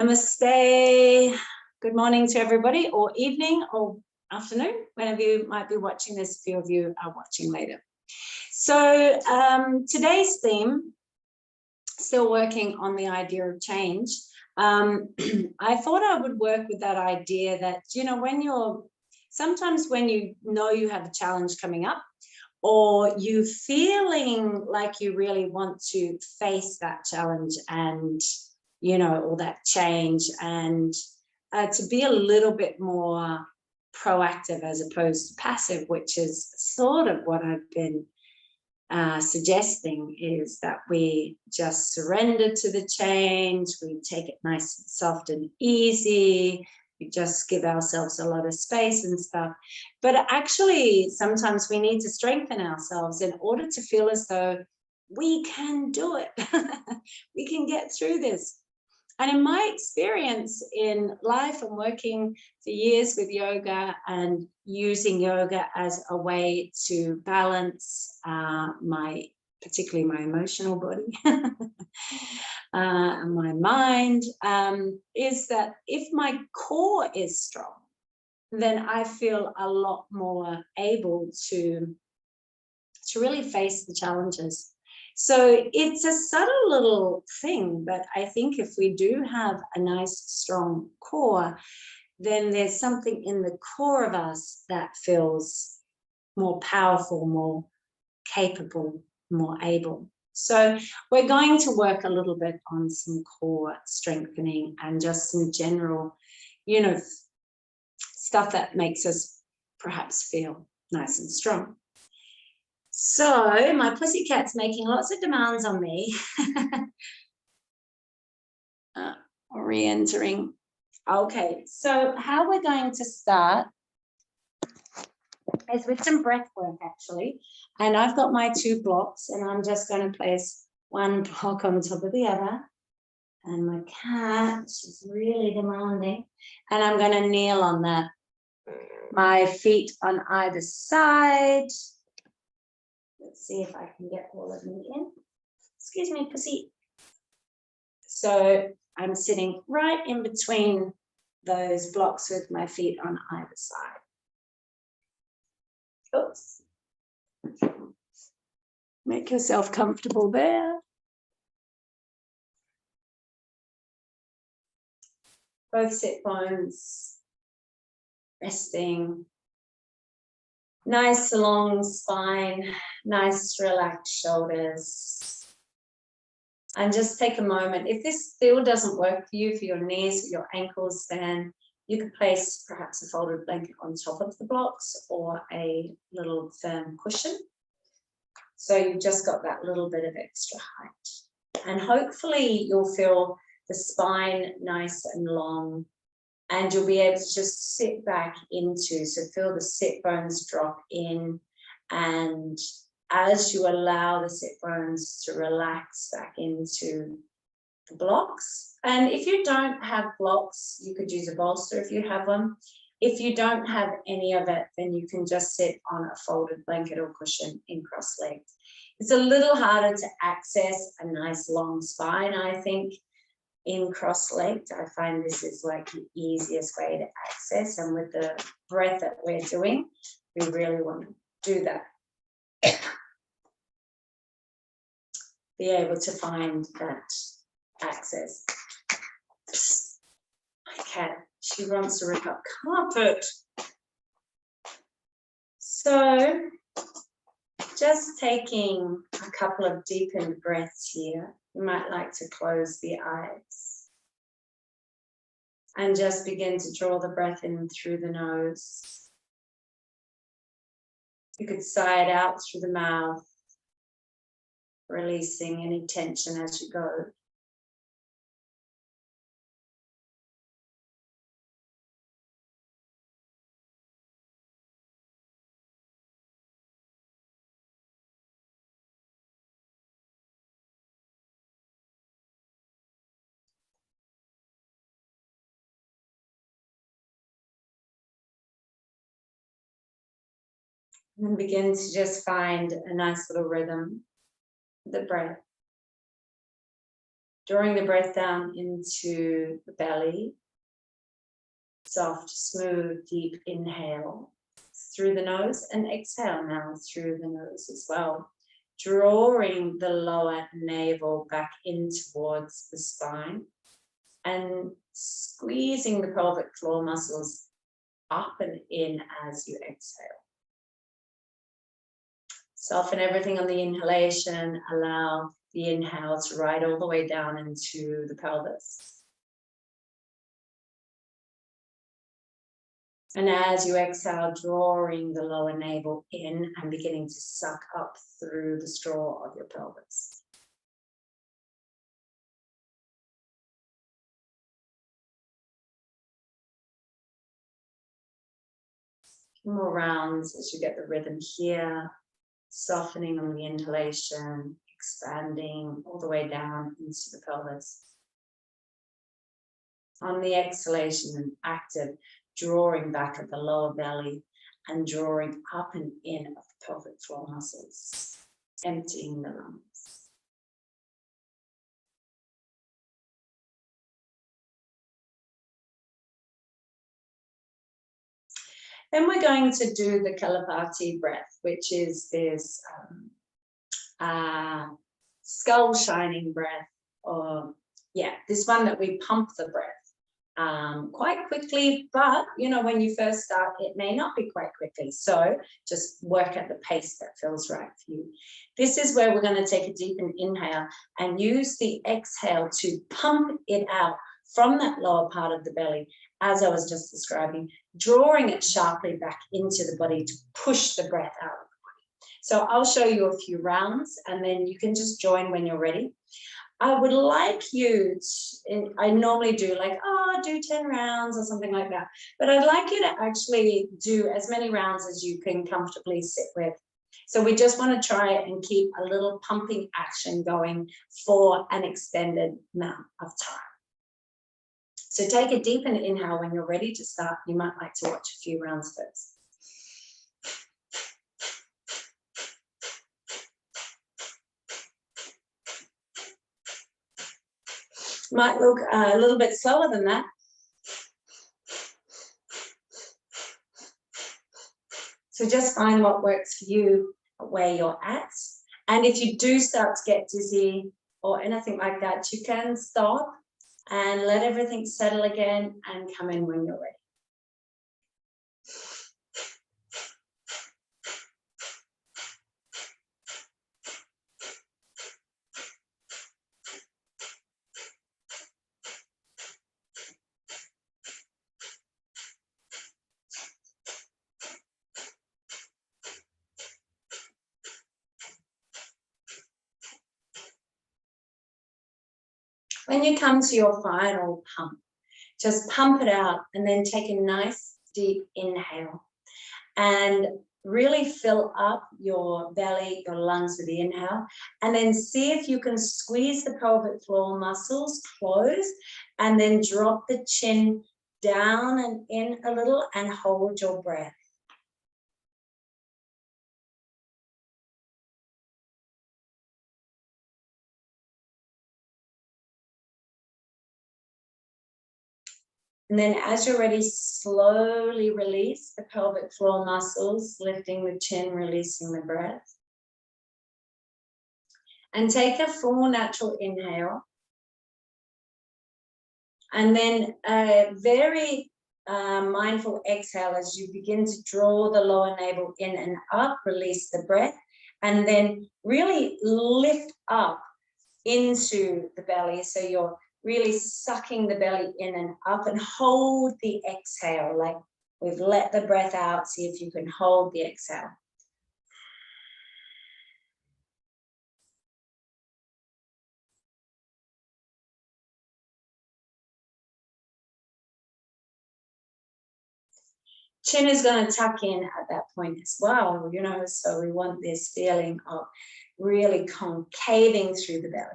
Namaste. Good morning to everybody, or evening, or afternoon, whenever you might be watching this. A few of you are watching later. So today's theme, still working on the idea of change. I thought I would work with that idea that, sometimes when you know you have a challenge coming up, or you feeling like you really want to face that challenge and or that change, and to be a little bit more proactive as opposed to passive, which is sort of what I've been suggesting, is that we just surrender to the change, we take it nice and soft and easy, we just give ourselves a lot of space and stuff. But actually, sometimes we need to strengthen ourselves in order to feel as though we can do it. We can get through this. And in my experience in life and working for years with yoga and using yoga as a way to balance particularly my emotional body and my mind, is that if my core is strong, then I feel a lot more able to really face the challenges. So it's a subtle little thing, but I think if we do have a nice, strong core, then there's something in the core of us that feels more powerful, more capable, more able. So we're going to work a little bit on some core strengthening and just some general, stuff that makes us perhaps feel nice and strong. So my pussycat's making lots of demands on me. Re-entering. Okay, so how we're going to start is with some breath work, actually. And I've got my 2 blocks, and I'm just going to place one block on top of the other. And my cat, she's really demanding. And I'm going to kneel on that. My feet on either side. Let's see if I can get all of them in. Excuse me, pussy. So I'm sitting right in between those blocks with my feet on either side. Oops. Make yourself comfortable there. Both sit bones resting. Nice long spine, nice relaxed shoulders. And just take a moment. If this still doesn't work for you, for your knees, for your ankles, then you could place perhaps a folded blanket on top of the blocks or a little firm cushion. So you've just got that little bit of extra height. And hopefully you'll feel the spine nice and long, and you'll be able to just sit back into, so feel the sit bones drop in, and as you allow the sit bones to relax back into the blocks. And if you don't have blocks, you could use a bolster if you have one. If you don't have any of it, then you can just sit on a folded blanket or cushion in cross-legged. It's a little harder to access a nice long spine, I think, in cross-legged. I find this is like the easiest way to access, and with the breath that we're doing, we really want to do that. Be able to find that access. My cat, she wants to rip up carpet. So just taking a couple of deepened breaths here. You might like to close the eyes and just begin to draw the breath in through the nose. You could sigh it out through the mouth, releasing any tension as you go. And begin to just find a nice little rhythm with the breath. Drawing the breath down into the belly. Soft, smooth, deep inhale through the nose, and exhale now through the nose as well. Drawing the lower navel back in towards the spine and squeezing the pelvic floor muscles up and in as you exhale. Soften everything on the inhalation. Allow the inhale to ride all the way down into the pelvis. And as you exhale, drawing the lower navel in and beginning to suck up through the straw of your pelvis. More rounds as you get the rhythm here, softening on the inhalation, expanding all the way down into the pelvis. On the exhalation, and active, drawing back at the lower belly and drawing up and in of the pelvic floor muscles, emptying the lungs. Then we're going to do the Kapalabhati breath, which is this skull shining breath, or this one that we pump the breath quite quickly, but you know, when you first start, it may not be quite quickly. So just work at the pace that feels right for you. This is where we're going to take a deep inhale and use the exhale to pump it out from that lower part of the belly, as I was just describing, drawing it sharply back into the body to push the breath out of the body. So I'll show you a few rounds and then you can just join when you're ready. I would like you to, I normally do like, do 10 rounds or something like that. But I'd like you to actually do as many rounds as you can comfortably sit with. So we just want to try and keep a little pumping action going for an extended amount of time. So take a deep inhale when you're ready to start. You might like to watch a few rounds first. Might look a little bit slower than that. So just find what works for you where you're at. And if you do start to get dizzy or anything like that, you can stop and let everything settle again and come in when you're ready. When you come to your final pump, just pump it out and then take a nice deep inhale and really fill up your belly, your lungs with the inhale, and then see if you can squeeze the pelvic floor muscles close and then drop the chin down and in a little and hold your breath. And then as you're ready, slowly release the pelvic floor muscles, lifting the chin, releasing the breath. And take a full natural inhale. And then a very mindful exhale as you begin to draw the lower navel in and up, release the breath, and then really lift up into the belly. So you're really sucking the belly in and up, and hold the exhale like we've let the breath out. See if you can hold the exhale. Chin is going to tuck in at that point as well, you know, so we want this feeling of really concaving through the belly.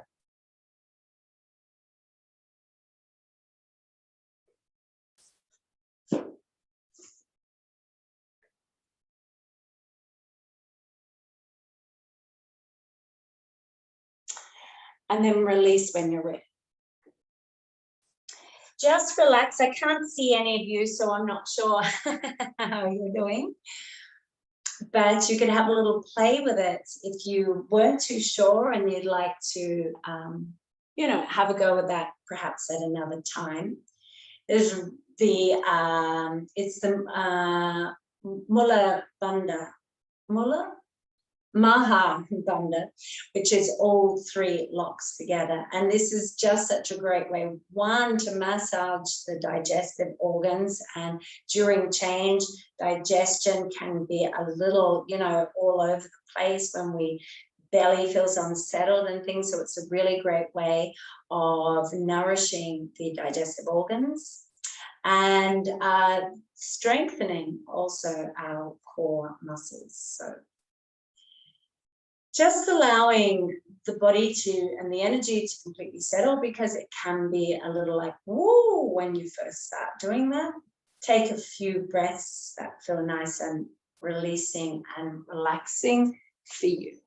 And then release when you're ready. Just relax. I can't see any of you, so I'm not sure how you're doing. But you can have a little play with it if you weren't too sure and you'd like to, you know, have a go with that perhaps at another time. There's the, it's the Mula Maha Bandha, which is all three locks together. And this is just such a great way, one, to massage the digestive organs. And during change, digestion can be a little, you know, all over the place when we belly feels unsettled and things. So it's a really great way of nourishing the digestive organs and strengthening also our core muscles. So just allowing the body to and the energy to completely settle, because it can be a little like, whoa, when you first start doing that. Take a few breaths that feel nice and releasing and relaxing for you.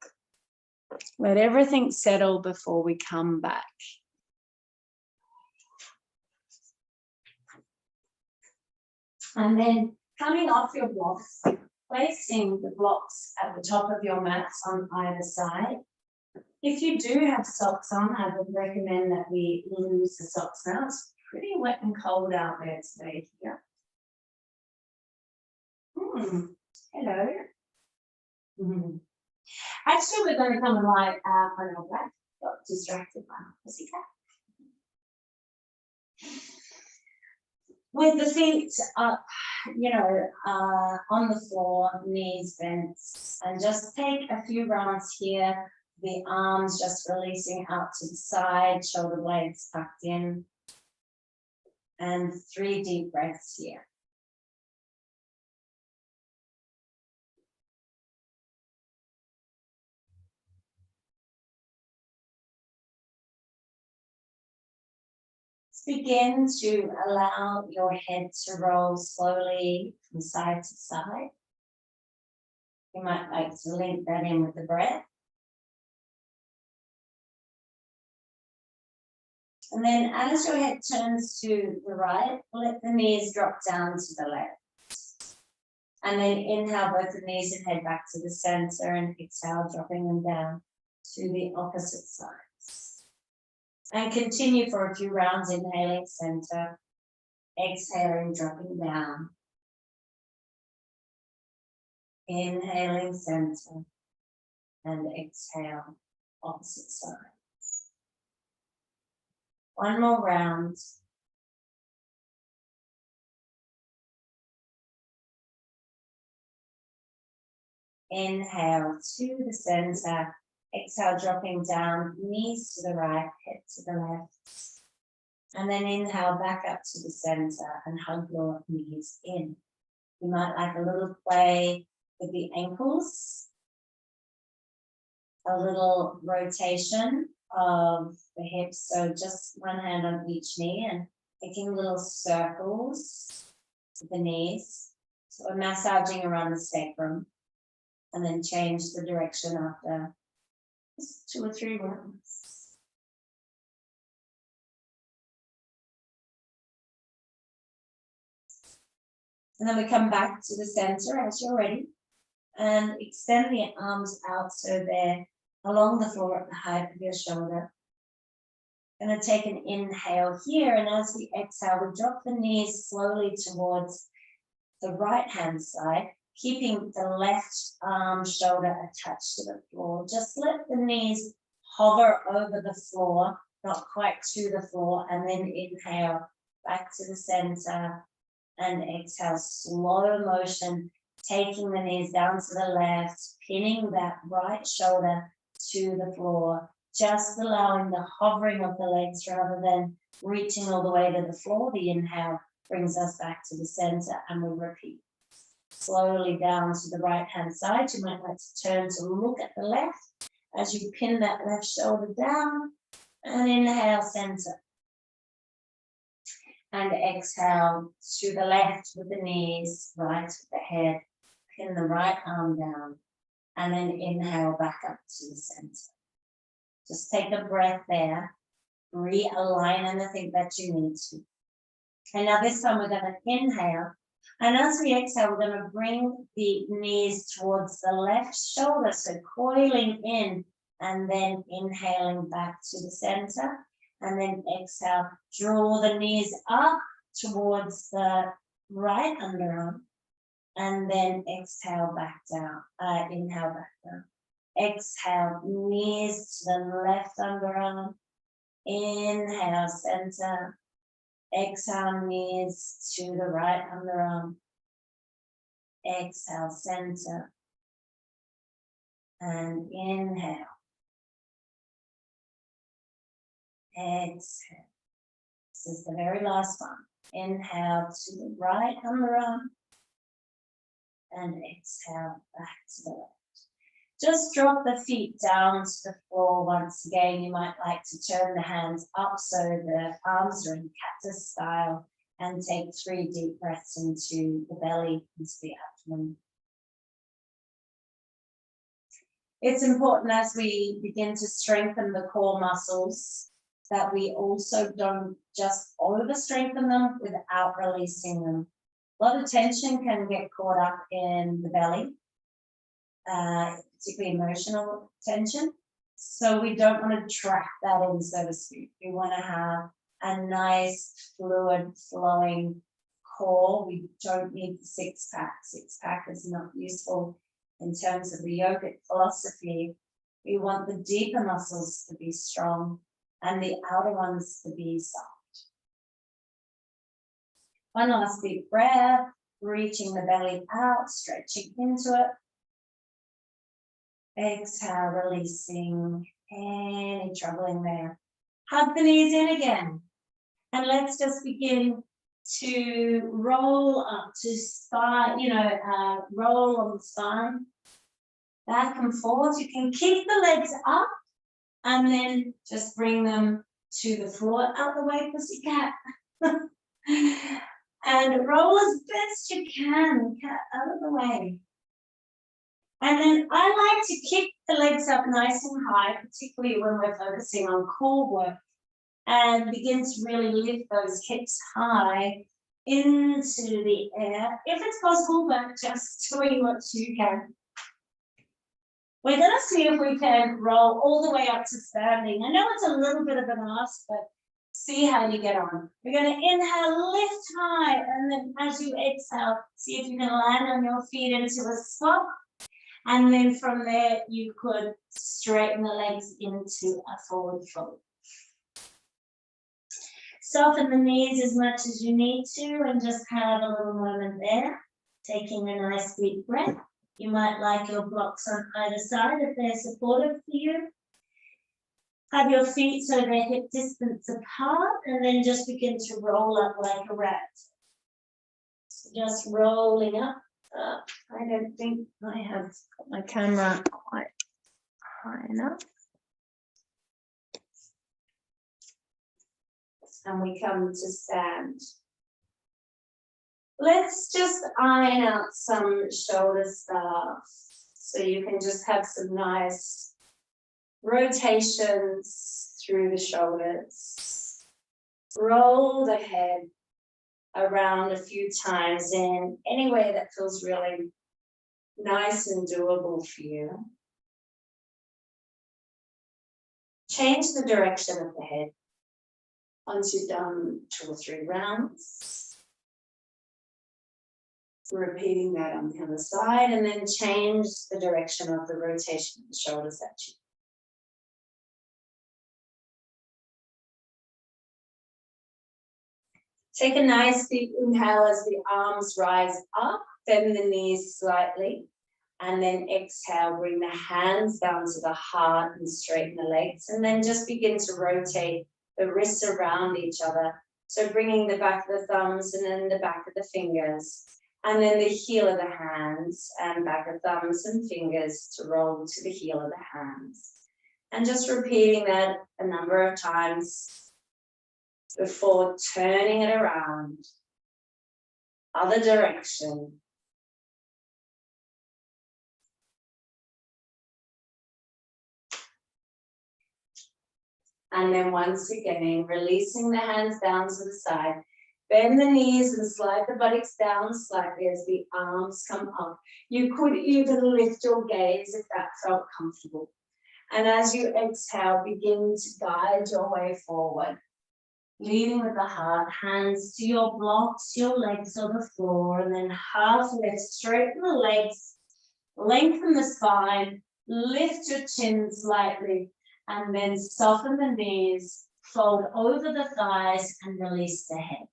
Let everything settle before we come back. And then coming off your blocks, placing the blocks at the top of your mats on either side. If you do have socks on, I would recommend that we lose the socks now. It's pretty wet and cold out there today here. Hello. Actually, we're going to come and lie on our back. Got distracted by my pussycat. With the feet up, you know, on the floor, knees bent, and just take a few rounds here. The arms just releasing out to the side, shoulder blades tucked in, and 3 deep breaths here. Begin to allow your head to roll slowly from side to side. You might like to link that in with the breath. And then as your head turns to the right, let the knees drop down to the left. And then inhale both the knees and head back to the center, and exhale, dropping them down to the opposite side. And continue for a few rounds, inhaling center, exhaling, dropping down. Inhaling center and exhale, opposite side. One more round. Inhale to the center. Exhale, dropping down, knees to the right, head to the left. And then inhale back up to the center and hug your knees in. You might like a little play with the ankles. A little rotation of the hips. So just one hand on each knee and making little circles with the knees. So we're massaging around the sacrum, and then change the direction after just 2 or 3 rounds. And then we come back to the center as you're ready, and extend the arms out so they're along the floor at the height of your shoulder. Going to take an inhale here, and as we exhale, we drop the knees slowly towards the right hand side, keeping the left arm shoulder attached to the floor. Just let the knees hover over the floor, not quite to the floor, and then inhale back to the center and exhale, slow motion, taking the knees down to the left, pinning that right shoulder to the floor, just allowing the hovering of the legs rather than reaching all the way to the floor. The inhale brings us back to the center, and we repeat. Slowly down to the right hand side. You might like to turn to look at the left as you pin that left shoulder down, and inhale center. And exhale to the left with the knees, right with the head, pin the right arm down, and then inhale back up to the center. Just take a breath there, realign anything that you need to. And now this time we're going to inhale. And as we exhale, we're going to bring the knees towards the left shoulder. So coiling in and then inhaling back to the center. And then exhale, draw the knees up towards the right underarm. And then exhale back down. Inhale back down. Exhale, knees to the left underarm. Inhale, center. Exhale, knees to the right underarm. Exhale, center. And inhale. Exhale. This is the very last one. Inhale to the right underarm. And exhale back to the left. Just drop the feet down to the floor once again. You might like to turn the hands up so the arms are in cactus style, and take 3 deep breaths into the belly, into the abdomen. It's important as we begin to strengthen the core muscles that we also don't just over-strengthen them without releasing them. A lot of tension can get caught up in the belly, particularly emotional tension. So we don't want to trap that in, so to speak. We want to have a nice, fluid, flowing core. We don't need the six-pack. Six-pack is not useful in terms of the yogic philosophy. We want the deeper muscles to be strong and the outer ones to be soft. One last deep breath, reaching the belly out, stretching into it. Exhale, releasing any troubling there. Hug the knees in again. And let's just begin to roll up to spine, roll on the spine. Back and forth. You can keep the legs up and then just bring them to the floor. Out the way, pussycat. And roll as best you can. Cat out of the way. And then I like to kick the legs up nice and high, particularly when we're focusing on core work, and begin to really lift those hips high into the air. If it's possible, but just doing what you can. We're going to see if we can roll all the way up to standing. I know it's a little bit of an ask, but see how you get on. We're going to inhale, lift high, and then as you exhale, see if you can land on your feet into a squat. And then from there, you could straighten the legs into a forward fold. Soften the knees as much as you need to and just have a little moment there, taking a nice deep breath. You might like your blocks on either side if they're supportive for you. Have your feet so they're hip distance apart, and then just begin to roll up like a rat. So just rolling up. I don't think I have got my camera quite high enough. And we come to stand. Let's just iron out some shoulder stuff. So you can just have some nice rotations through the shoulders. Roll the head around a few times in any way that feels really nice and doable for you. Change the direction of the head once you've done 2 or 3 rounds. Repeating that on the other side, and then change the direction of the rotation of the shoulders at you. Take a nice deep inhale as the arms rise up, bend the knees slightly, and then exhale, bring the hands down to the heart and straighten the legs, and then just begin to rotate the wrists around each other. So bringing the back of the thumbs and then the back of the fingers, and then the heel of the hands and back of thumbs and fingers to roll to the heel of the hands. And just repeating that a number of times before turning it around, other direction. And then once again, releasing the hands down to the side, Bend the knees and slide the buttocks down slightly as the arms come up. You could even lift your gaze if that felt comfortable. And as you exhale, begin to guide your way forward. Leading with the heart, hands to your blocks, your legs on the floor, and then half lift, straighten the legs, lengthen the spine, lift your chin slightly, and then soften the knees, fold over the thighs, and release the head.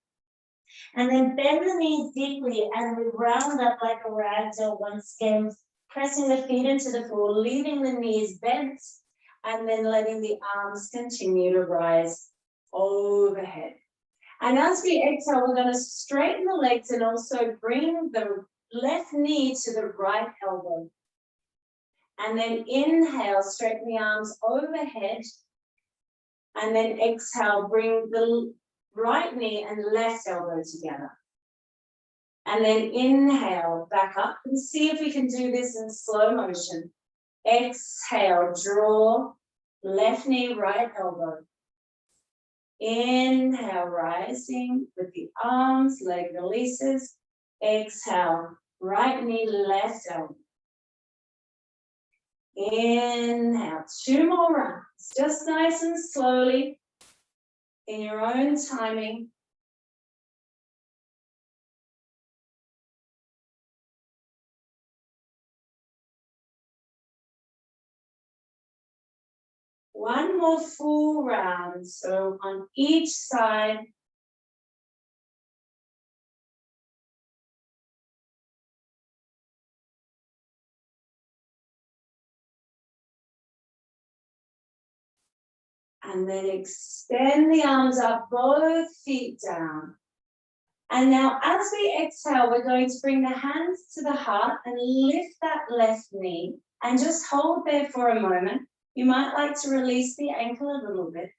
And then bend the knees deeply, and we round up like a ragdoll once again, pressing the feet into the floor, leaving the knees bent, and then letting the arms continue to rise overhead. And as we exhale, we're going to straighten the legs and also bring the left knee to the right elbow. And then inhale, straighten the arms overhead. And then exhale, bring the right knee and left elbow together. And then inhale, back up, and see if we can do this in slow motion. Exhale, draw, left knee, right elbow. Inhale, rising with the arms, leg releases. Exhale, right knee, left elbow. Inhale, 2 more rounds, just nice and slowly, in your own timing. One more full round, so on each side. And then extend the arms up, both feet down. And now as we exhale, we're going to bring the hands to the heart and lift that left knee and just hold there for a moment. You might like to release the ankle a little bit.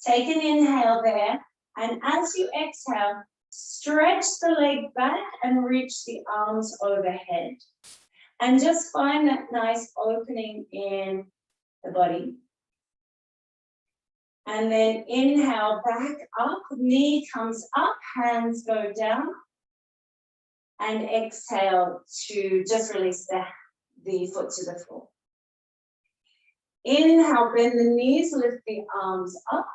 Take an inhale there, and as you exhale, stretch the leg back and reach the arms overhead. And just find that nice opening in the body. And then inhale, back up, knee comes up, hands go down. And exhale to just release the foot to the floor. Inhale, bend the knees, lift the arms up.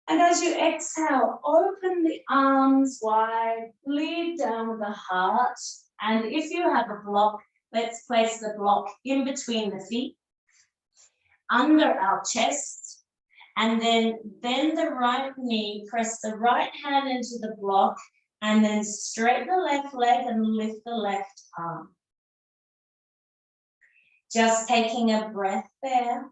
And as you exhale, open the arms wide, lead down with the heart. And if you have a block, let's place the block in between the feet, under our chest. And then bend the right knee, press the right hand into the block, and then straighten the left leg and lift the left arm. Just taking a breath there.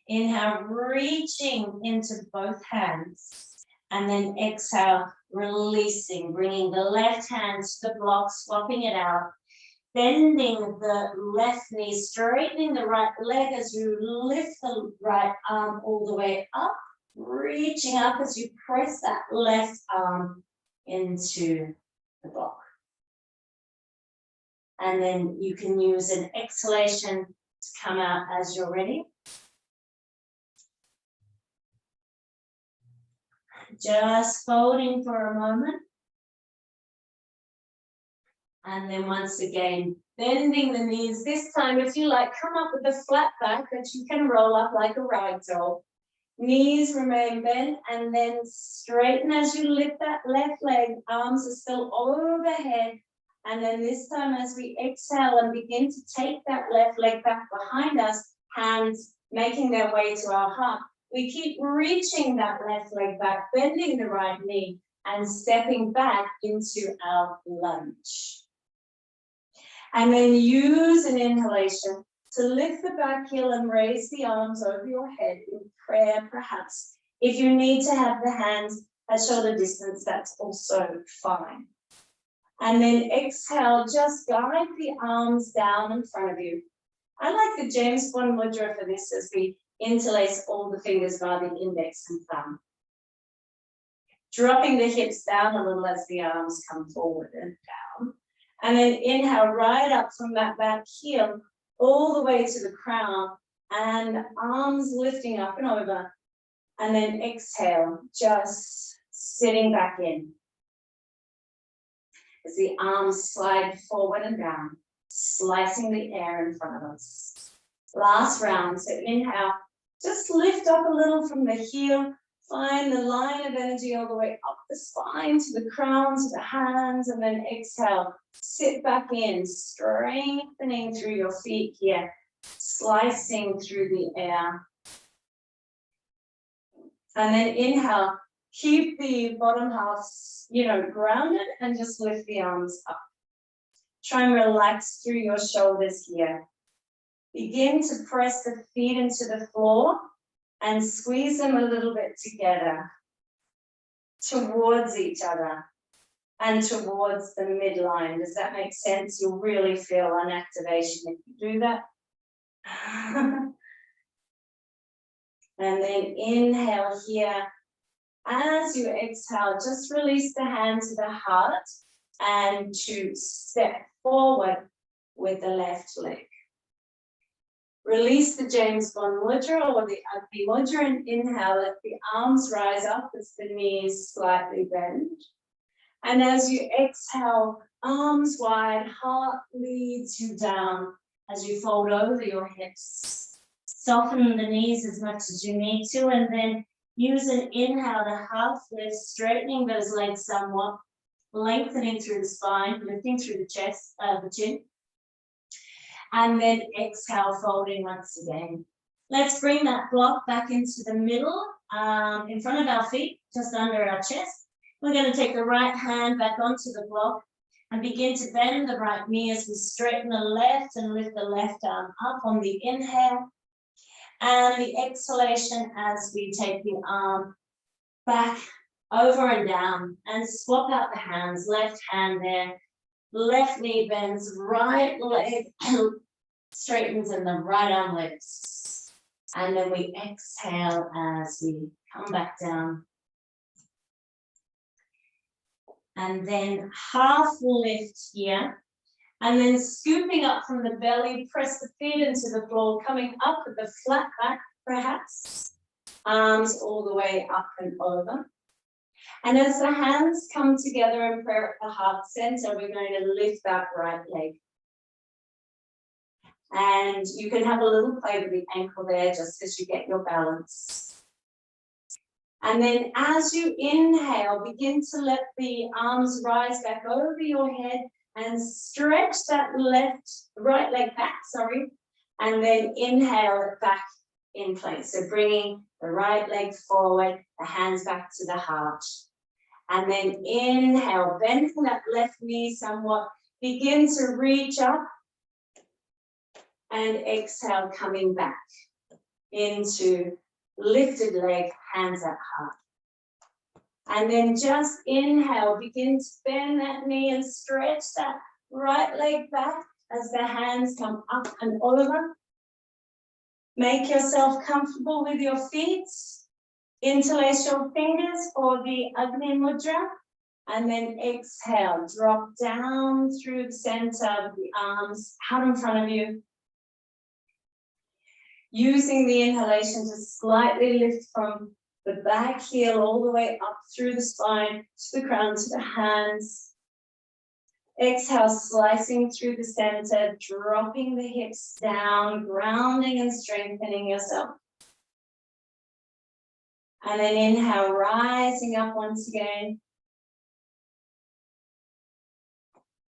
Inhale, reaching into both hands. And then exhale, releasing, bringing the left hand to the block, swapping it out. Bending the left knee, straightening the right leg as you lift the right arm all the way up. Reaching up as you press that left arm into the block. And then you can use an exhalation to come out as you're ready. Just folding for a moment. And then once again, bending the knees. This time, if you like, come up with a flat back that you can roll up like a ragdoll. Knees remain bent, and then straighten as you lift that left leg. Arms are still overhead. And then this time, as we exhale and begin to take that left leg back behind us, hands making their way to our heart. We keep reaching that left leg back, bending the right knee, and stepping back into our lunge. And then use an inhalation to lift the back heel and raise the arms over your head in prayer, perhaps. If you need to have the hands at shoulder distance, that's also fine. And then exhale, just guide the arms down in front of you. I like the James Bond mudra for this as we interlace all the fingers by the index and thumb. Dropping the hips down a little as the arms come forward and down. And then inhale right up from that back heel all the way to the crown, and arms lifting up and over. And then exhale, just sitting back in. As the arms slide forward and down, slicing the air in front of us. Last round, so inhale, just lift up a little from the heel, find the line of energy all the way up the spine to the crown, to the hands, and then exhale, sit back in, strengthening through your feet here, slicing through the air. And then inhale, keep the bottom half, grounded and just lift the arms up. Try and relax through your shoulders here. Begin to press the feet into the floor and squeeze them a little bit together towards each other and towards the midline. Does that make sense? You'll really feel an activation if you do that. And then inhale here. As you exhale, just release the hand to the heart and to step forward with the left leg. Release the James Bond mudra or the Agni mudra and inhale, let the arms rise up as the knees slightly bend. And as you exhale, arms wide, heart leads you down as you fold over your hips. Soften the knees as much as you need to, and then use an inhale to half lift, straightening those legs somewhat, lengthening through the spine, lifting through the chest, the chin. And then exhale, folding once again. Let's bring that block back into the middle, in front of our feet, just under our chest. We're going to take the right hand back onto the block and begin to bend the right knee as we straighten the left and lift the left arm up on the inhale. And the exhalation as we take the arm back, over and down, and swap out the hands, left hand there, left knee bends, right leg straightens, and the right arm lifts. And then we exhale as we come back down. And then half lift here. And then scooping up from the belly, press the feet into the floor, coming up with the flat back, perhaps. Arms all the way up and over. And as the hands come together in prayer at the heart center, we're going to lift that right leg. And you can have a little play with the ankle there just as you get your balance. And then as you inhale, begin to let the arms rise back over your head and stretch that right leg back, and then inhale it back in place. So bringing the right leg forward, the hands back to the heart. And then inhale, bending that left knee somewhat, begin to reach up and exhale, coming back into lifted leg, hands at heart. And then just inhale, begin to bend that knee and stretch that right leg back as the hands come up and over. Make yourself comfortable with your feet. Interlace your fingers for the Agni Mudra. And then exhale, drop down through the center of the arms, out in front of you. Using the inhalation to slightly lift from the back heel all the way up through the spine, to the crown, to the hands. Exhale, slicing through the center, dropping the hips down, grounding and strengthening yourself. And then inhale, rising up once again.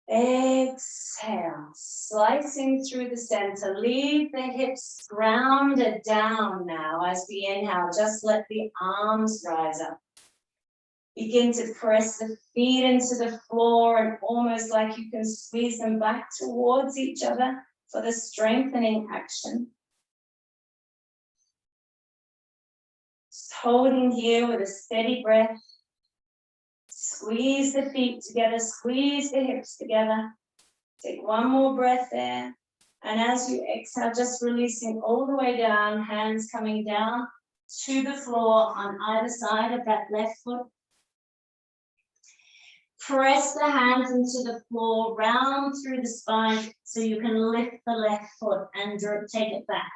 Exhale, slicing through the center. Leave the hips grounded down now as we inhale. Just let the arms rise up. Begin to press the feet into the floor and almost like you can squeeze them back towards each other for the strengthening action. Just holding here with a steady breath. Squeeze the feet together, squeeze the hips together. Take one more breath there. And as you exhale, just releasing all the way down, hands coming down to the floor on either side of that left foot. Press the hands into the floor, round through the spine so you can lift the left foot and take it back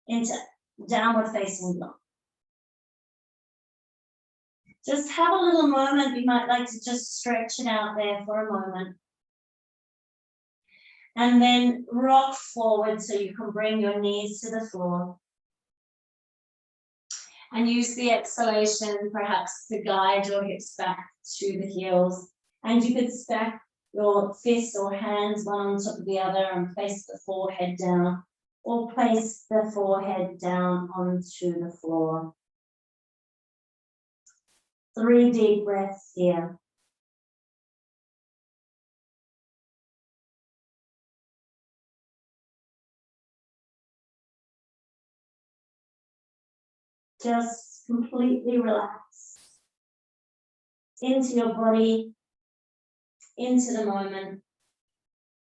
into downward facing dog. Just have a little moment. You might like to just stretch it out there for a moment. And then rock forward so you can bring your knees to the floor. And use the exhalation perhaps to guide your hips back to the heels. And you could stack your fists or hands one on top of the other and place the forehead down, or place the forehead down onto the floor. 3 deep breaths here. Just completely relax into your body, into the moment,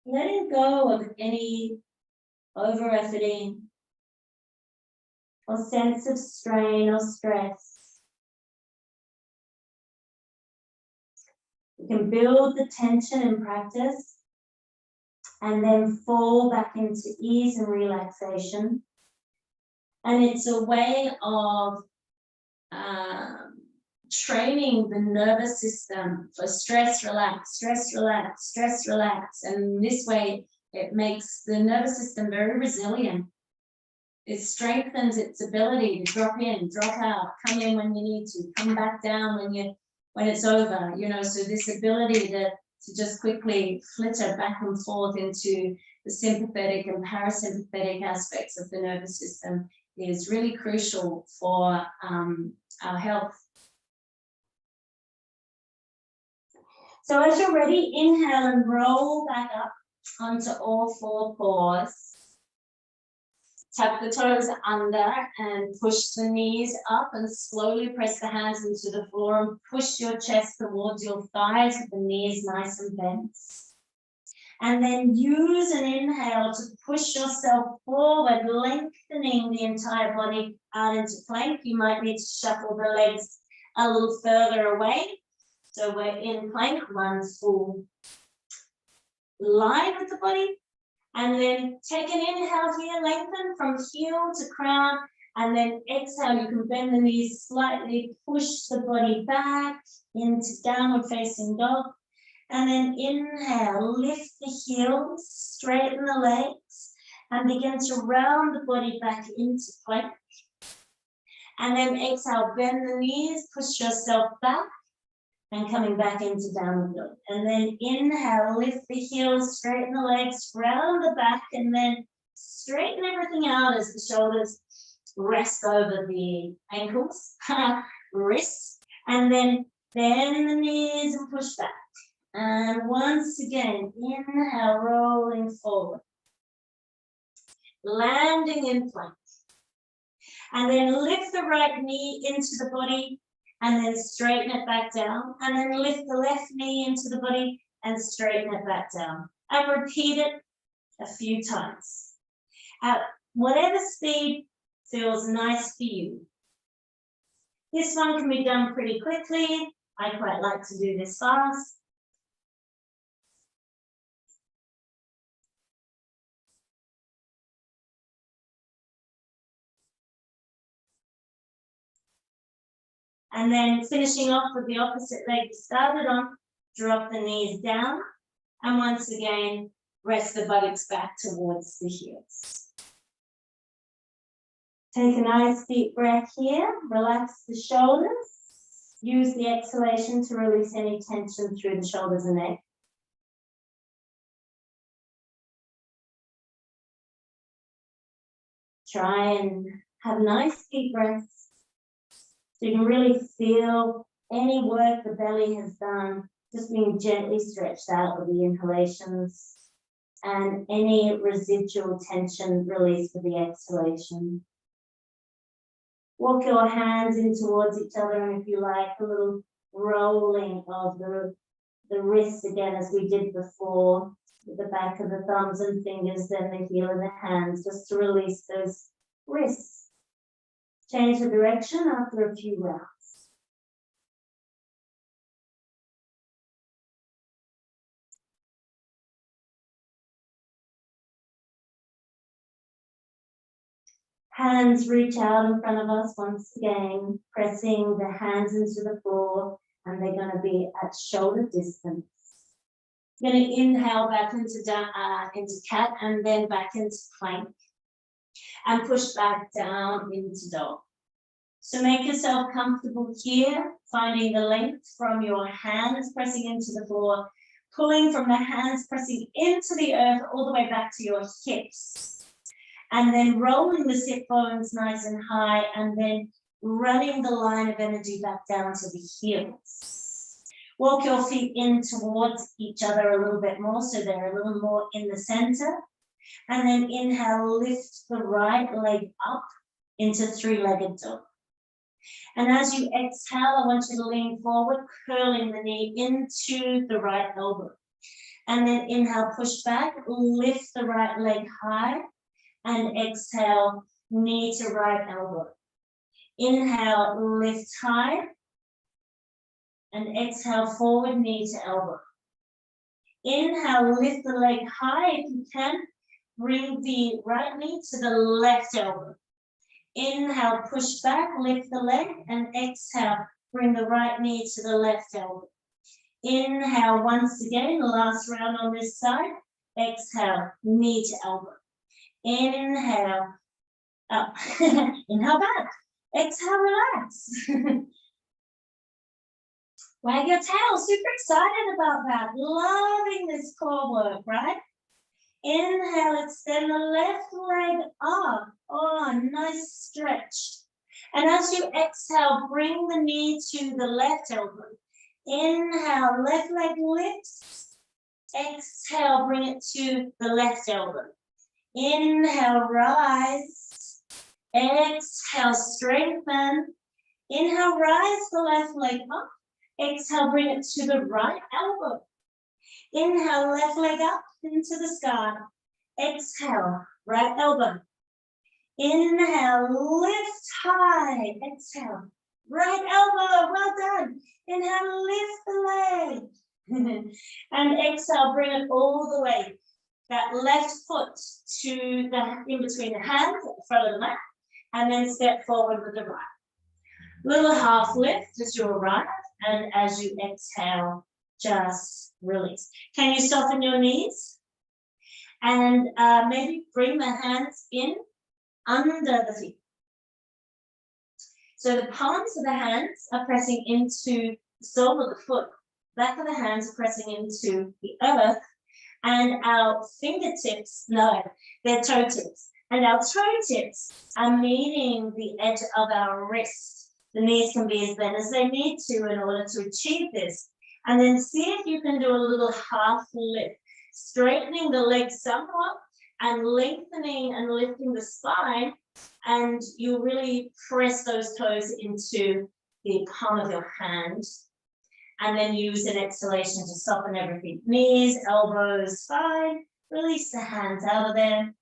letting go of any over-efforting or sense of strain or stress. You can build the tension in practice and then fall back into ease and relaxation. And it's a way of training the nervous system for stress, relax, stress, relax, stress, relax. And this way, it makes the nervous system very resilient. It strengthens its ability to drop in, drop out, come in when you need to, come back down when it's over. You know, so this ability to just quickly flitter back and forth into the sympathetic and parasympathetic aspects of the nervous system is really crucial for our health. So as you're ready, inhale and roll back up onto all 4 paws. Tuck the toes under and push the knees up and slowly press the hands into the floor and push your chest towards your thighs with the knees nice and bent. And then use an inhale to push yourself forward, lengthening the entire body out into plank. You might need to shuffle the legs a little further away. So we're in plank, 1 full line with the body. And then take an inhale here, lengthen from heel to crown. And then exhale, you can bend the knees slightly, push the body back into downward facing dog. And then inhale, lift the heels, straighten the legs, and begin to round the body back into plank. And then exhale, bend the knees, push yourself back, and coming back into downward dog. And then inhale, lift the heels, straighten the legs, round the back, and then straighten everything out as the shoulders rest over the ankles, wrists, and then bend the knees and push back. And once again, inhale, rolling forward, landing in plank. And then lift the right knee into the body and then straighten it back down. And then lift the left knee into the body and straighten it back down. And repeat it a few times. At whatever speed feels nice for you. This one can be done pretty quickly. I quite like to do this fast. And then finishing off with the opposite leg you started on, drop the knees down. And once again, rest the buttocks back towards the heels. Take a nice deep breath here. Relax the shoulders. Use the exhalation to release any tension through the shoulders and neck. Try and have nice deep breaths. So you can really feel any work the belly has done, just being gently stretched out with the inhalations, and any residual tension released with the exhalation. Walk your hands in towards each other, and if you like, a little rolling of the wrists again as we did before, with the back of the thumbs and fingers, then the heel of the hands, just to release those wrists. Change the direction after a few rounds. Hands reach out in front of us once again, pressing the hands into the floor, and they're going to be at shoulder distance. You're going to inhale back into cat and then back into plank, and push back down into dog. So make yourself comfortable here, finding the length from your hands pressing into the floor, pulling from the hands pressing into the earth all the way back to your hips. And then rolling the sit bones nice and high, and then running the line of energy back down to the heels. Walk your feet in towards each other a little bit more, so they're a little more in the center. And then inhale, lift the right leg up into three-legged dog. And as you exhale, I want you to lean forward, curling the knee into the right elbow. And then inhale, push back, lift the right leg high, and exhale, knee to right elbow. Inhale, lift high, and exhale, forward knee to elbow. Inhale, lift the leg high if you can. Bring the right knee to the left elbow. Inhale, push back, lift the leg, and exhale, bring the right knee to the left elbow. Inhale once again, last round on this side. Exhale, knee to elbow. Inhale, up. Inhale back. Exhale, relax. Wag your tail, super excited about that. Loving this core work, right? Inhale, extend the left leg up. Oh, nice stretch. And as you exhale, bring the knee to the left elbow. Inhale, left leg lifts. Exhale, bring it to the left elbow. Inhale, rise. Exhale, strengthen. Inhale, rise the left leg up. Exhale, bring it to the right elbow. Inhale, left leg up into the sky. Exhale, right elbow. Inhale, lift high. Exhale, right elbow. Well done. Inhale, lift the leg. And exhale, bring it all the way. That left foot to the in between the hands at the front of the mat. And then step forward with the right. Little half lift as you arrive. And as you exhale, just release. Can you soften your knees? And maybe bring the hands in under the feet. So the palms of the hands are pressing into the sole of the foot. Back of the hands are pressing into the earth. And our fingertips, no, they're toe tips. And our toe tips are meeting the edge of our wrist. The knees can be as bent as they need to in order to achieve this. And then see if you can do a little half lift, straightening the legs somewhat and lengthening and lifting the spine. And you really press those toes into the palm of your hand. And then use an exhalation to soften everything. Knees, elbows, spine. Release the hands out of there.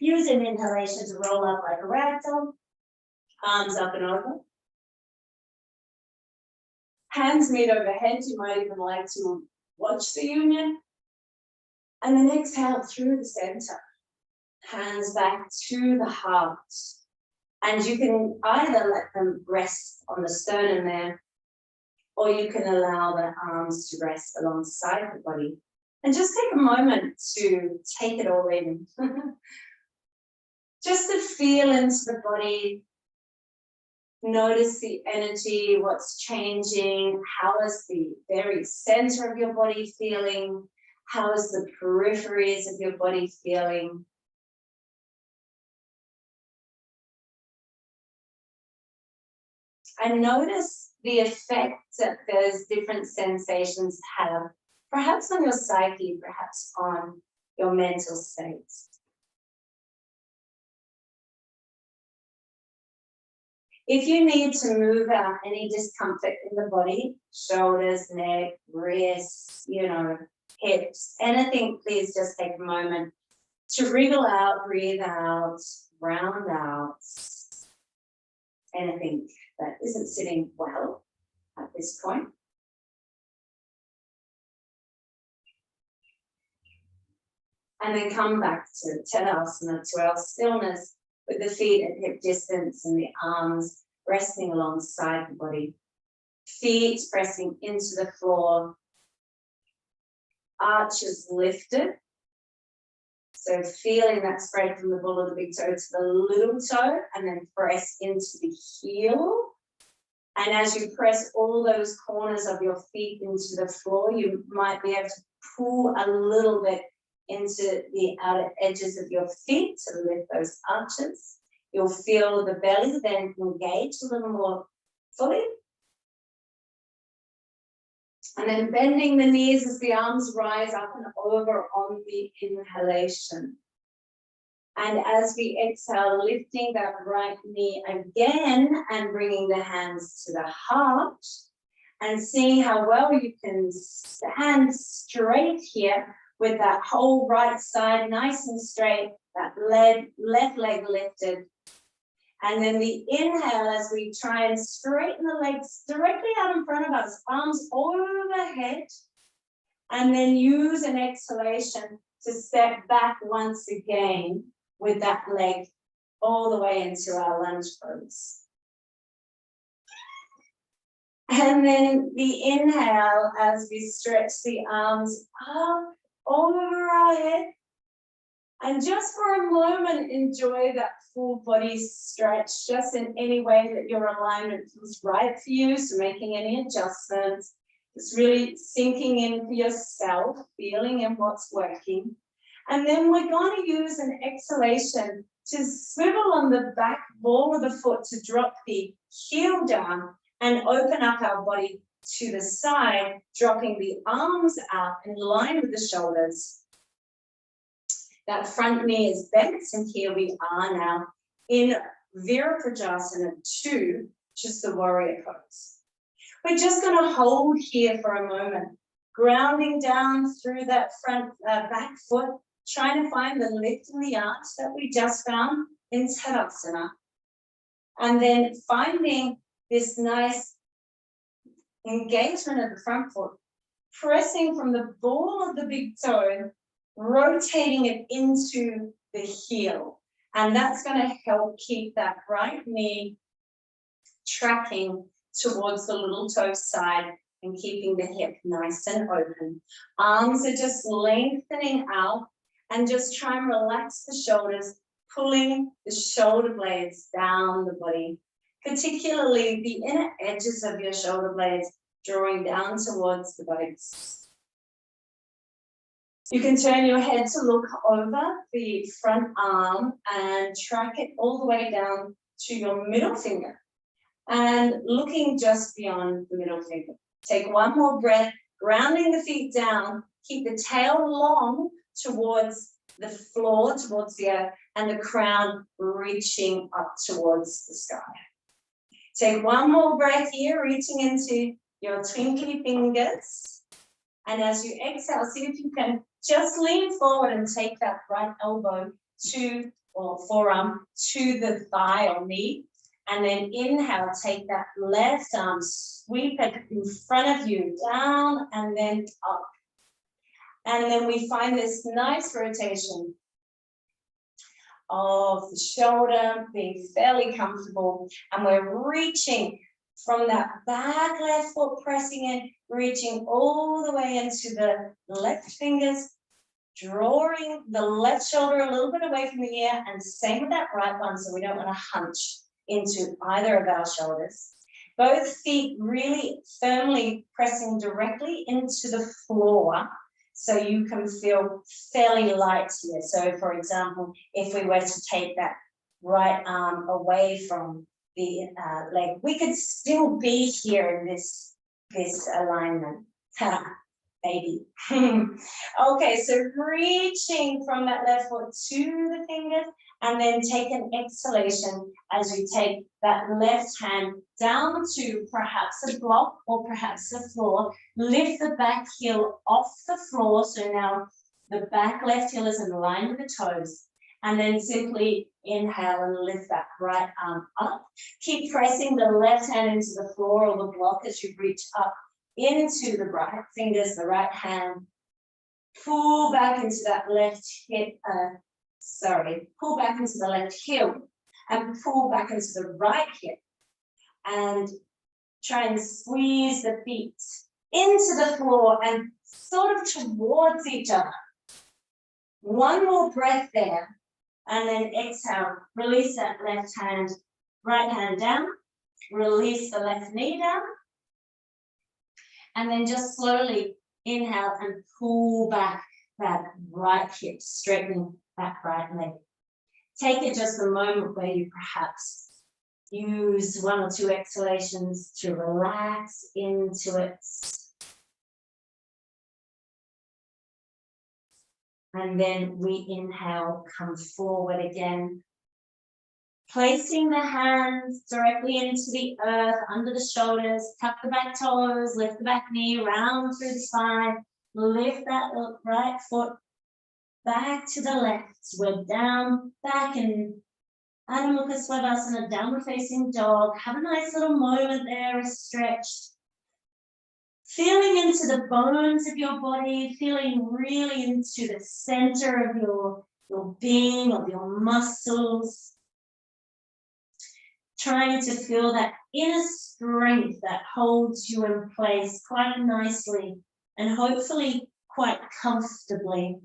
Use an inhalation to roll up like a ragdoll. Arms up and over. Hands meet overhead. You might even like to watch the union. And then exhale through the center. Hands back to the heart. And you can either let them rest on the sternum there, or you can allow the arms to rest alongside the body. And just take a moment to take it all in. Just to feel into the body. Notice the energy, what's changing. How is the very center of your body feeling? How is the peripheries of your body feeling? And notice the effect that those different sensations have, perhaps on your psyche, perhaps on your mental states. If you need to move out any discomfort in the body, shoulders, neck, wrists, hips, anything, please just take a moment to wriggle out, breathe out, round out. Anything that isn't sitting well at this point. And then come back to Tadasana, to our stillness, with the feet at hip distance and the arms resting alongside the body. Feet pressing into the floor. Arches lifted. So feeling that spread from the ball of the big toe to the little toe, and then press into the heel. And as you press all those corners of your feet into the floor, you might be able to pull a little bit into the outer edges of your feet to lift those arches. You'll feel the belly then engage a little more fully. And then bending the knees as the arms rise up and over on the inhalation. And as we exhale, lifting that right knee again and bringing the hands to the heart and seeing how well you can stand straight here with that whole right side nice and straight, that left leg lifted. And then the inhale as we try and straighten the legs directly out in front of us, arms overhead. And then use an exhalation to step back once again with that leg all the way into our lunge pose. And then the inhale as we stretch the arms up over our head. And just for a moment, enjoy that full body stretch, just in any way that your alignment feels right for you. So making any adjustments, just really sinking in for yourself, feeling in what's working. And then we're going to use an exhalation to swivel on the back ball of the foot to drop the heel down and open up our body to the side, dropping the arms out in line with the shoulders. That front knee is bent, and here we are now in Virabhadrasana 2, just the warrior pose. We're just going to hold here for a moment, grounding down through that front back foot, trying to find the lift in the arch that we just found in Tadasana. And then finding this nice engagement of the front foot, pressing from the ball of the big toe, rotating it into the heel. And that's going to help keep that right knee tracking towards the little toe side and keeping the hip nice and open. Arms are just lengthening out, and just try and relax the shoulders, pulling the shoulder blades down the body, particularly the inner edges of your shoulder blades, drawing down towards the buttocks. You can turn your head to look over the front arm and track it all the way down to your middle finger. And looking just beyond the middle finger. Take one more breath, grounding the feet down, keep the tail long towards the floor, towards the earth, and the crown reaching up towards the sky. Take one more breath here, reaching into your twinkly fingers. And as you exhale, see if you can just lean forward and take that right elbow to, or forearm, to the thigh or knee. And then inhale, take that left arm, sweep it in front of you, down and then up. And then we find this nice rotation of the shoulder, being fairly comfortable. And we're reaching from that back left foot, pressing in, reaching all the way into the left fingers, drawing the left shoulder a little bit away from the ear, and same with that right one, so we don't want to hunch into either of our shoulders. Both feet really firmly pressing directly into the floor, so you can feel fairly light here. So for example, if we were to take that right arm away from the leg, we could still be here in this alignment. Maybe. Okay, so reaching from that left foot to the fingers, and then take an exhalation as you take that left hand down to perhaps a block or perhaps the floor. Lift the back heel off the floor, so now the back left heel is in line with the toes. And then simply inhale and lift that right arm up. Keep pressing the left hand into the floor or the block as you reach up into the right fingers, the right hand. Pull back into that left hip, pull back into the left heel. and pull back into the right hip and try and squeeze the feet into the floor and sort of towards each other. One more breath there, and then exhale, release that left hand, right hand down, release the left knee down, and then just slowly inhale and pull back that right hip, straightening that right leg. Take it just a moment where you perhaps use 1 or 2 exhalations to relax into it. And then we inhale, come forward again. Placing the hands directly into the earth, under the shoulders, tuck the back toes, lift the back knee, round through the spine, lift that right foot back to the left. We're down, back in Adho Mukha Svanasana, downward facing dog. Have a nice little moment there, stretched. Feeling into the bones of your body, feeling really into the center of your being, of your muscles. Trying to feel that inner strength that holds you in place quite nicely and hopefully quite comfortably.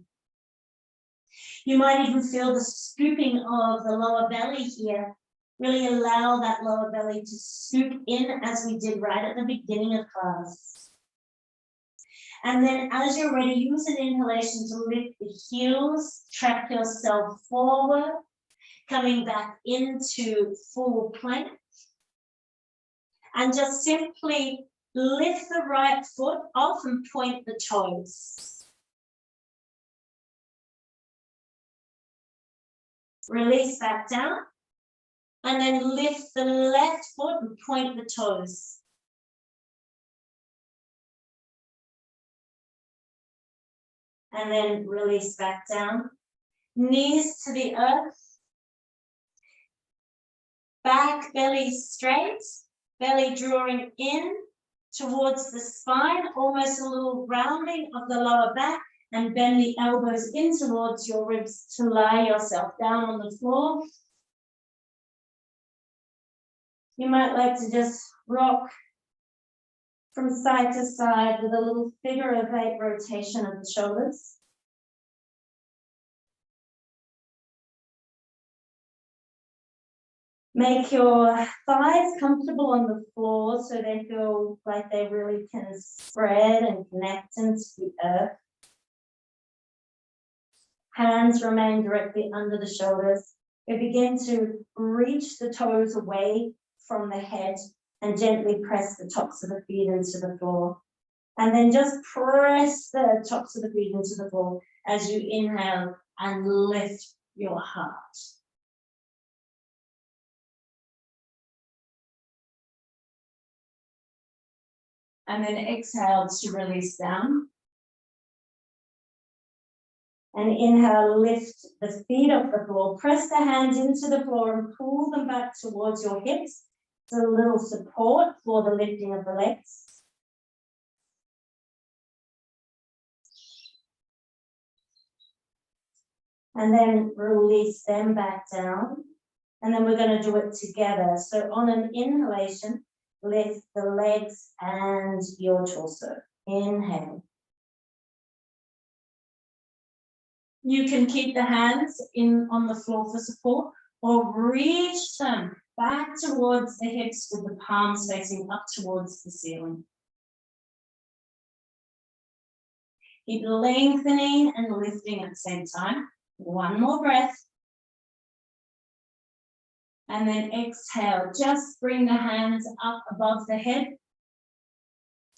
You might even feel the scooping of the lower belly here. Really allow that lower belly to scoop in as we did right at the beginning of class. And then as you're ready, use an inhalation to lift the heels, track yourself forward, coming back into full plank. And just simply lift the right foot off and point the toes. Release that down. And then lift the left foot and point the toes. And then release back down. Knees to the earth. Back belly straight, belly drawing in towards the spine, almost a little rounding of the lower back, and bend the elbows in towards your ribs to lie yourself down on the floor. You might like to just rock from side to side with a little figure of 8 rotation of the shoulders. Make your thighs comfortable on the floor so they feel like they really can spread and connect into the earth. Hands remain directly under the shoulders. We begin to reach the toes away from the head and gently press the tops of the feet into the floor. And then just press the tops of the feet into the floor as you inhale and lift your heart. And then exhale to release down. And inhale, lift the feet off the floor. Press the hands into the floor and pull them back towards your hips. It's a little support for the lifting of the legs. And then release them back down. And then we're going to do it together. So on an inhalation, lift the legs and your torso. Inhale. You can keep the hands on the floor for support or reach them back towards the hips with the palms facing up towards the ceiling. Keep lengthening and lifting at the same time. One more breath. And then exhale. Just bring the hands up above the head.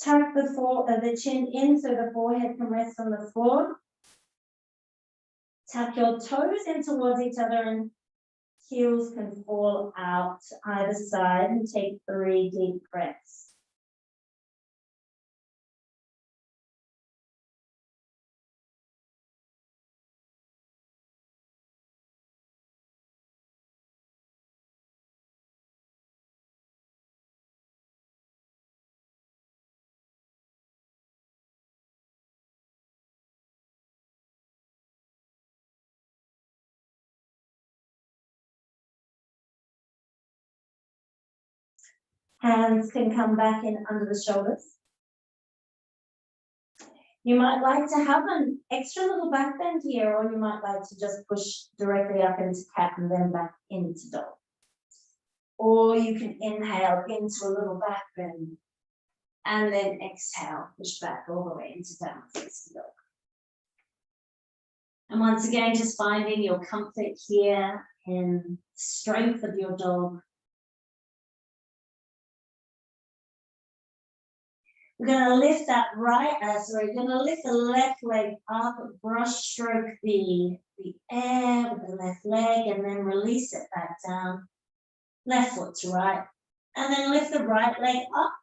Tuck the chin in so the forehead can rest on the floor. Tuck your toes in towards each other and heels can fall out either side, and take 3 deep breaths. Hands can come back in under the shoulders. You might like to have an extra little back bend here, or you might like to just push directly up into cat and then back into dog. Or you can inhale into a little back bend and then exhale, push back all the way into downward facing dog. And once again, just finding your comfort here in the strength of your dog. We're going to lift that we're going to lift the left leg up, brush stroke the air with the left leg, and then release it back down. Left foot to right. And then lift the right leg up,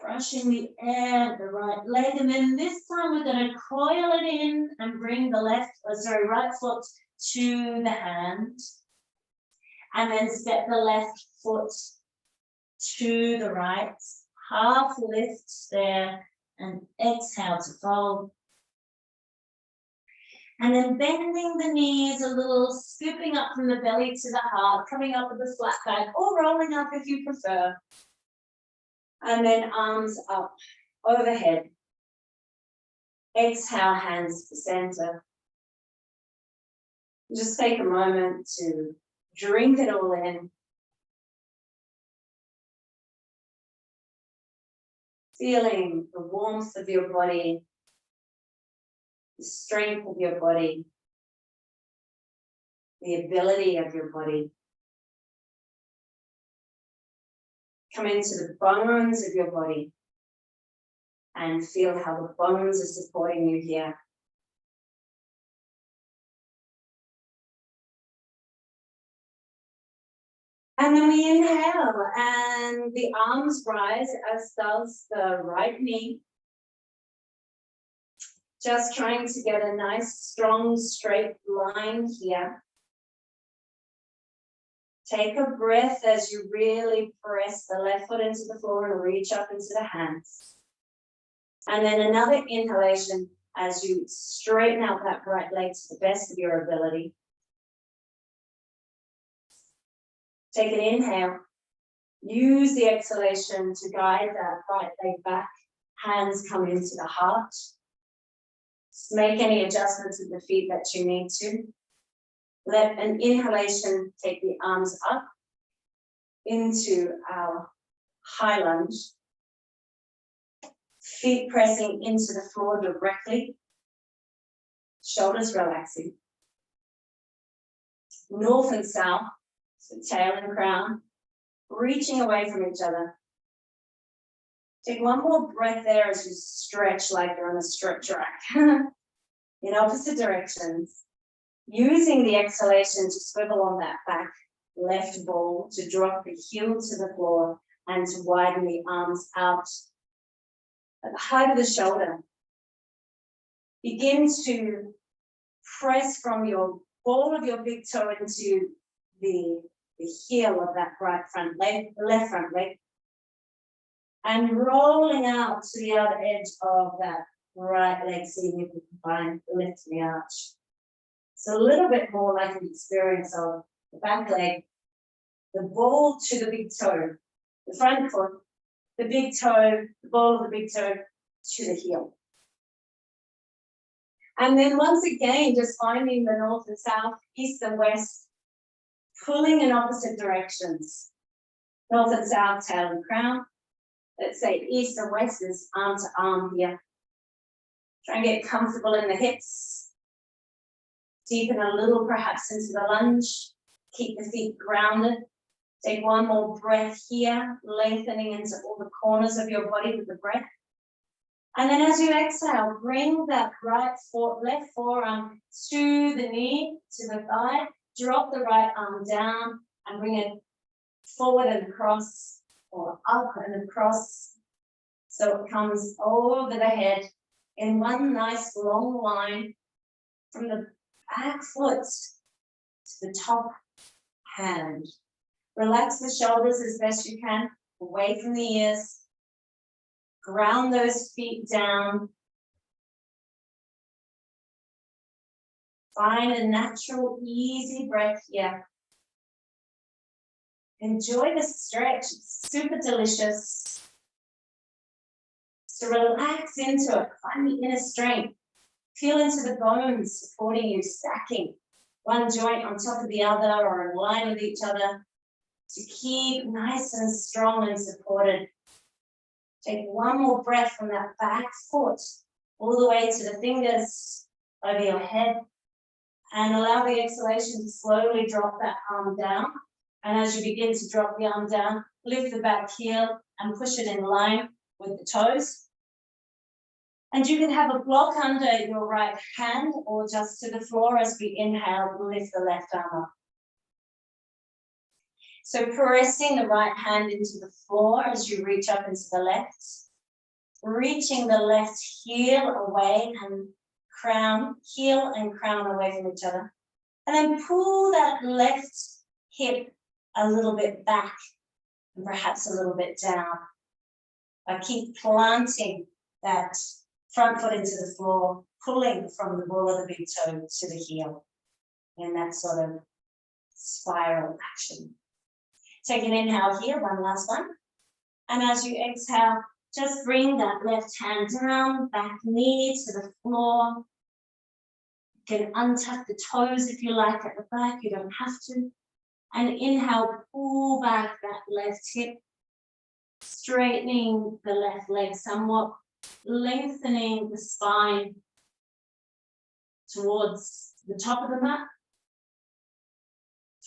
brushing the air with the right leg. And then this time we're going to coil it in and bring the right foot to the hand. And then step the left foot to the right. Half lift there and exhale to fold. And then bending the knees a little, scooping up from the belly to the heart, coming up with a flat back or rolling up if you prefer. And then arms up overhead. Exhale, hands to center. Just take a moment to drink it all in. Feeling the warmth of your body, the strength of your body, the ability of your body. Come into the bones of your body and feel how the bones are supporting you here. And then we inhale and the arms rise, as does the right knee. Just trying to get a nice, strong, straight line here. Take a breath as you really press the left foot into the floor and reach up into the hands. And then another inhalation as you straighten out that right leg to the best of your ability. Take an inhale. Use the exhalation to guide that right leg back. Hands come into the heart. Just make any adjustments with the feet that you need to. Let an inhalation take the arms up into our high lunge. Feet pressing into the floor directly. Shoulders relaxing. North and south. So tail and crown, reaching away from each other. Take one more breath there as you stretch like you're on a stretch rack in opposite directions. Using the exhalation to swivel on that back left ball to drop the heel to the floor and to widen the arms out at the height of the shoulder. Begin to press from your ball of your big toe into the heel of that right front leg, the left front leg, and rolling out to the outer edge of that right leg, seeing if you can find lifting the arch. So a little bit more like an experience of the back leg, the ball to the big toe, the front foot, the big toe, the ball of the big toe to the heel. And then once again, just finding the north and south, east and west, pulling in opposite directions. North and south, tail and crown. Let's say east and west is arm to arm here. Try and get comfortable in the hips. Deepen a little perhaps into the lunge. Keep the feet grounded. Take one more breath here, lengthening into all the corners of your body with the breath. And then as you exhale, bring that left forearm to the knee, to the thigh. Drop the right arm down and bring it forward and across, or up and across. So it comes over the head in one nice long line from the back foot to the top hand. Relax the shoulders as best you can, away from the ears. Ground those feet down. Find a natural, easy breath here. Enjoy the stretch, it's super delicious. So relax into it, find the inner strength. Feel into the bones supporting you, stacking one joint on top of the other or in line with each other to keep nice and strong and supported. Take one more breath from that back foot all the way to the fingers over your head, and allow the exhalation to slowly drop that arm down. And as you begin to drop the arm down, lift the back heel and push it in line with the toes. And you can have a block under your right hand or just to the floor as we inhale, lift the left arm up. So pressing the right hand into the floor as you reach up into the left, reaching the left heel away and crown, heel and crown away from each other. And then pull that left hip a little bit back and perhaps a little bit down. Keep planting that front foot into the floor, pulling from the ball of the big toe to the heel in that sort of spiral action. Take an inhale here, one last one. And as you exhale, just bring that left hand down, back knee to the floor. You can untuck the toes if you like at the back, you don't have to. And inhale, pull back that left hip, straightening the left leg somewhat, lengthening the spine towards the top of the mat,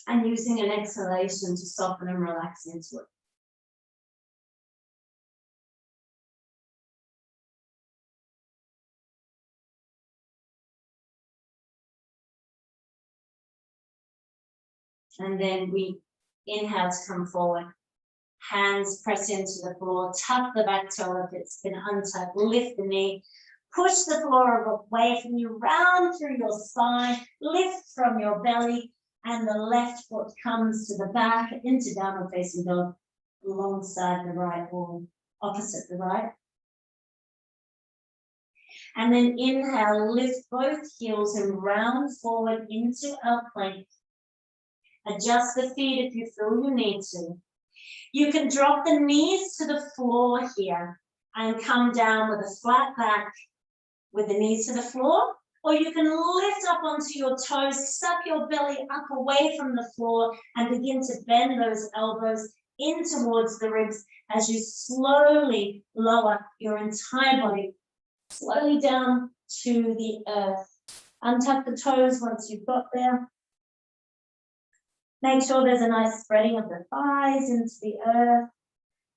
and using an exhalation to soften and relax into it. And then we inhale to come forward. Hands press into the floor, tuck the back toe if it's been untucked, lift the knee, push the floor away from you, round through your spine, lift from your belly, and the left foot comes to the back into downward facing dog alongside the right or opposite the right. And then inhale, lift both heels and round forward into our plank. Adjust the feet if you feel you need to. You can drop the knees to the floor here and come down with a flat back with the knees to the floor, or you can lift up onto your toes, suck your belly up away from the floor and begin to bend those elbows in towards the ribs as you slowly lower your entire body, slowly down to the earth. Untuck the toes once you've got there. Make sure there's a nice spreading of the thighs into the earth.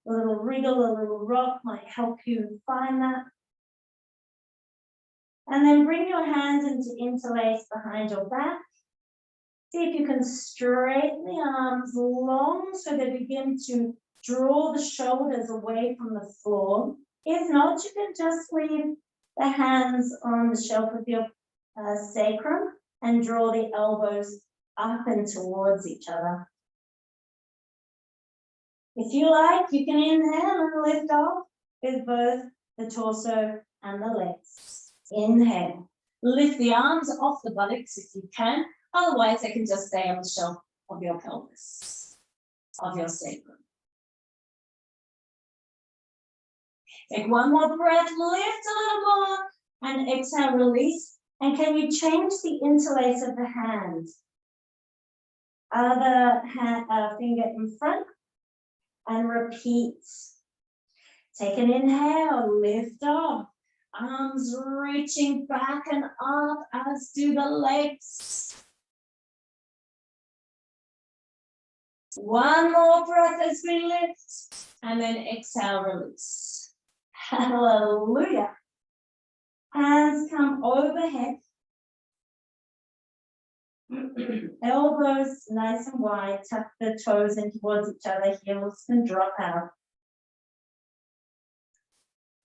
A little wriggle, a little rock might help you find that. And then bring your hands into interlace behind your back. See if you can straighten the arms long so they begin to draw the shoulders away from the floor. If not, you can just leave the hands on the shelf of your sacrum and draw the elbows up and towards each other. If you like, you can inhale and lift off with both the torso and the legs. Inhale. Lift the arms off the buttocks if you can. Otherwise, they can just stay on the shelf of your pelvis, of your sacrum. Take one more breath, lift a little more, and exhale, release. And can you change the interlace of the hands? Other hand, finger in front, and repeat. Take an inhale, lift off. Arms reaching back and up, as do the legs. One more breath as we lift, and then exhale, release. Hallelujah. Hands come overhead. Elbows nice and wide, tuck the toes in towards each other, heels can drop out.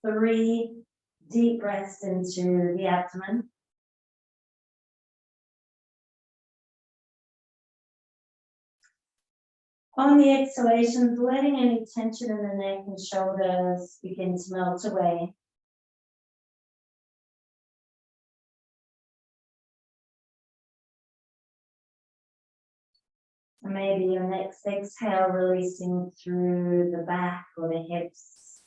3 deep breaths into the abdomen. On the exhalations, letting any tension in the neck and shoulders begin to melt away. And maybe your next exhale, releasing through the back or the hips.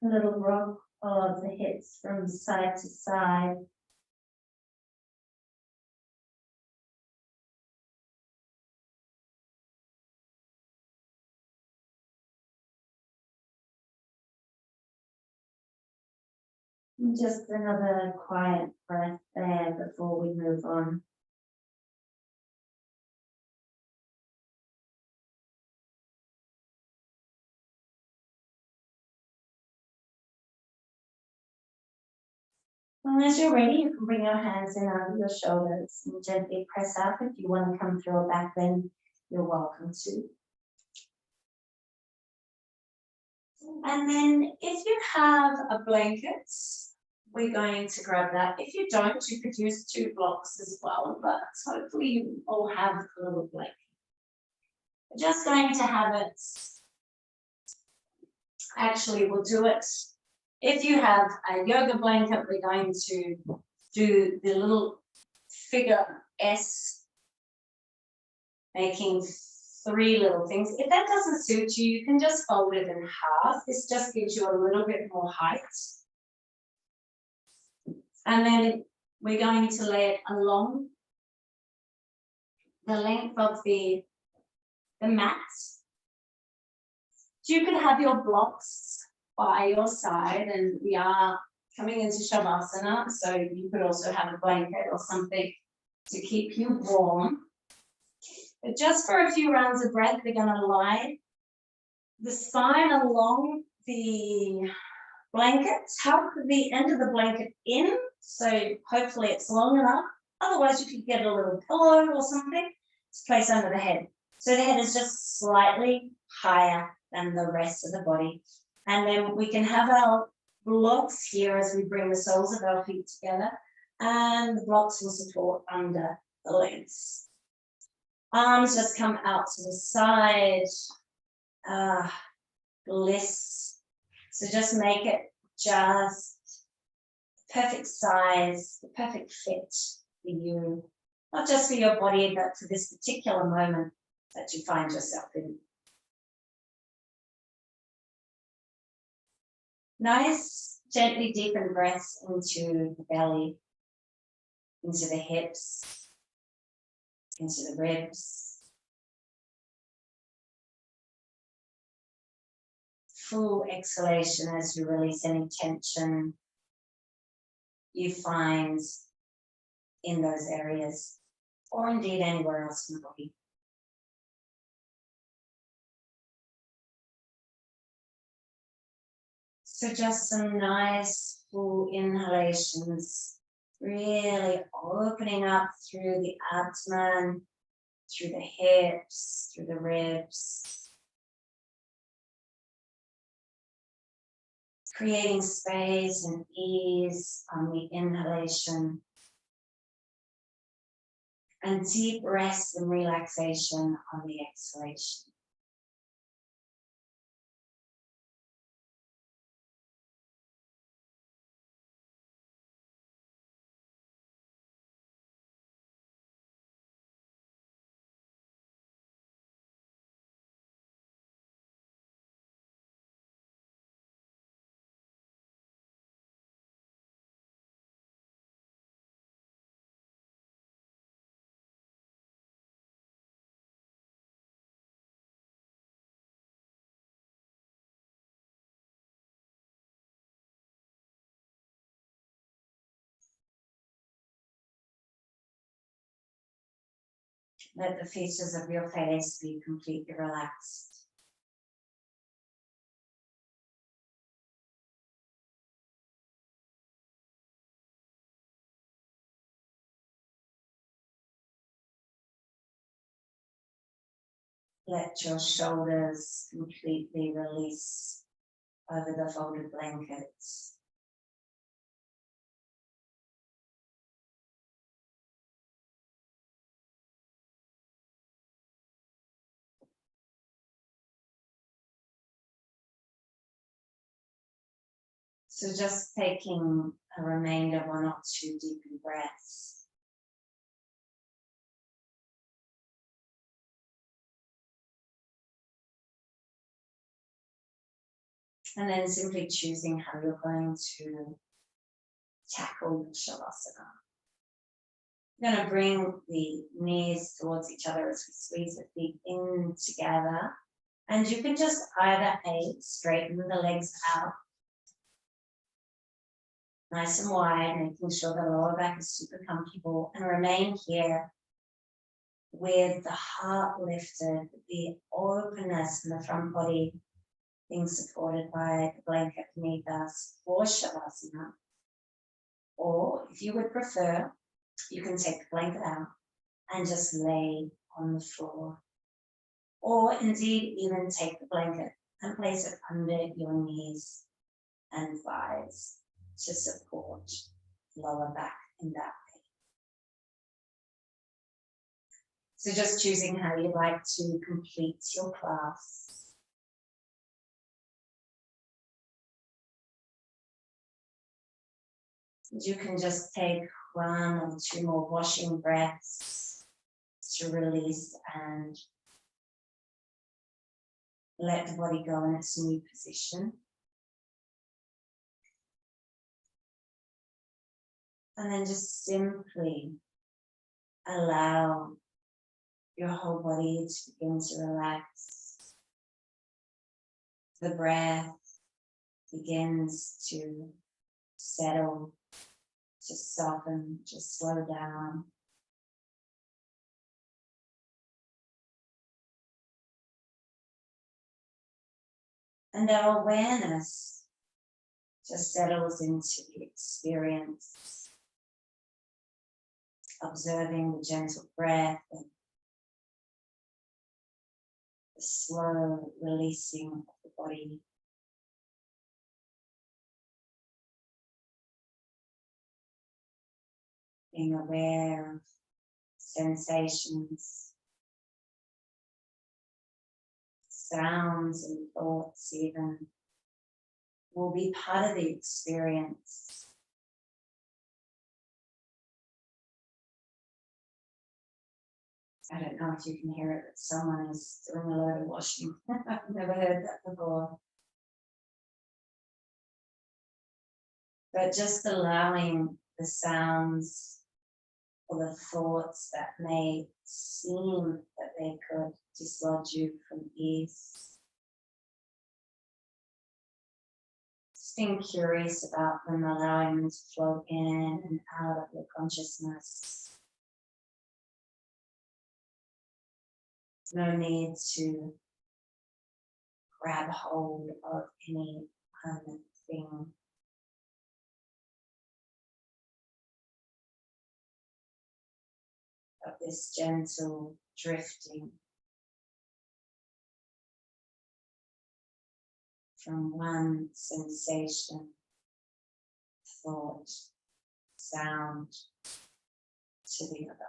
A little rock of the hips from side to side. And just another quiet breath there before we move on. And as you're ready, you can bring your hands in under your shoulders and gently press up. If you want to come through a back bend, you're welcome to. And then if you have a blanket, we're going to grab that. If you don't, you could use 2 blocks as well, but hopefully you all have a little blanket. We're just going to have it, actually we'll do it. If you have a yoga blanket, we're going to do the little figure S, making 3 little things. If that doesn't suit you, you can just fold it in half. This just gives you a little bit more height. And then we're going to lay it along the length of the mat. You could have your blocks by your side, and we are coming into Shavasana, so you could also have a blanket or something to keep you warm. But just for a few rounds of breath, we're going to lie the spine along the blanket, tuck the end of the blanket in, so hopefully it's long enough. Otherwise, you could get a little pillow or something to place under the head. So the head is just slightly higher than the rest of the body. And then we can have our blocks here as we bring the soles of our feet together, and the blocks will support under the legs. Arms just come out to the side. Bliss. So just make it just perfect size, the perfect fit for you. Not just for your body, but for this particular moment that you find yourself in. Nice, gently deepen breaths into the belly, into the hips, into the ribs. Full exhalation as you release any tension you find in those areas, or indeed anywhere else in the body. So just some nice full inhalations, really opening up through the abdomen, through the hips, through the ribs. Creating space and ease on the inhalation. And deep rest and relaxation on the exhalation. Let the features of your face be completely relaxed. Let your shoulders completely release over the folded blankets. So just taking a remainder 1 or 2 deep breaths. And then simply choosing how you're going to tackle the Shavasana. You're going to bring the knees towards each other as we squeeze the feet in together. And you can just either straighten the legs out, nice and wide, making sure the lower back is super comfortable, and remain here with the heart lifted, the openness in the front body being supported by the blanket beneath us for Shavasana. Or if you would prefer, you can take the blanket out and just lay on the floor. Or indeed, even take the blanket and place it under your knees and thighs to support lower back in that way. So just choosing how you'd like to complete your class. You can just take 1 or 2 more washing breaths to release and let the body go in its new position. And then just simply allow your whole body to begin to relax. The breath begins to settle, to soften, to slow down. And our awareness just settles into the experience, observing the gentle breath and the slow releasing of the body. Being aware of sensations, sounds and thoughts even will be part of the experience. I don't know if you can hear it, but someone is doing a load of washing. I've never heard that before. But just allowing the sounds or the thoughts that may seem that they could dislodge you from ease. Just being curious about them, allowing them to flow in and out of your consciousness. No need to grab hold of any permanent thing. Of this gentle drifting from one sensation, thought, sound to the other.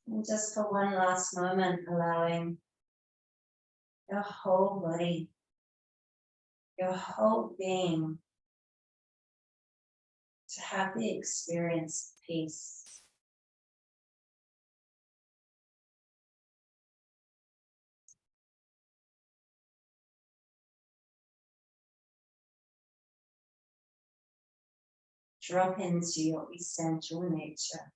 And just for one last moment, allowing your whole body, your whole being to have the experience of peace. Drop into your essential nature.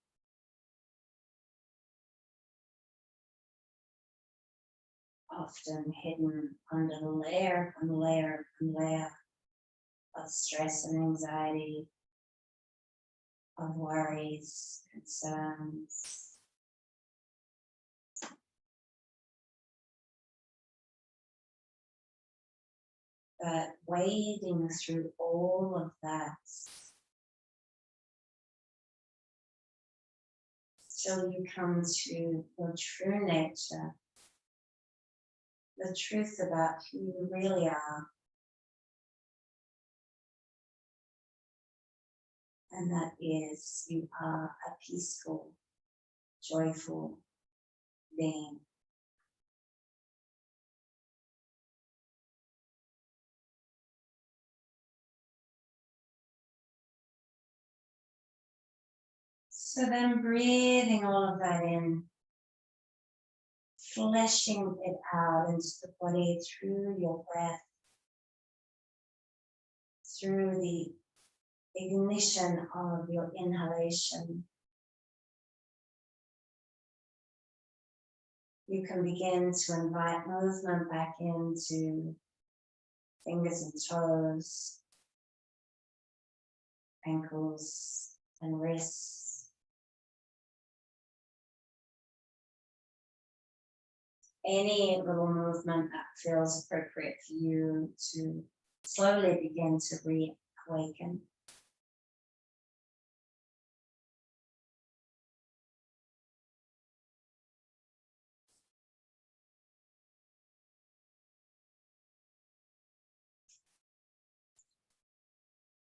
often hidden under layer and layer and layer of stress and anxiety, of worries, concerns. But wading through all of that till you come to your true nature, the truth about who you really are. And that is, you are a peaceful, joyful being. So then breathing all of that in, fleshing it out into the body through your breath, through the ignition of your inhalation. You can begin to invite movement back into fingers and toes, ankles and wrists. Any little movement that feels appropriate for you to slowly begin to reawaken.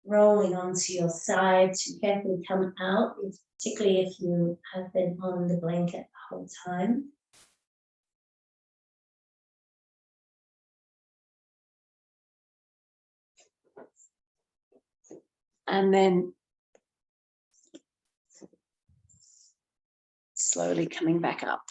Rolling onto your side to carefully come out, particularly if you have been on the blanket the whole time. And then slowly coming back up.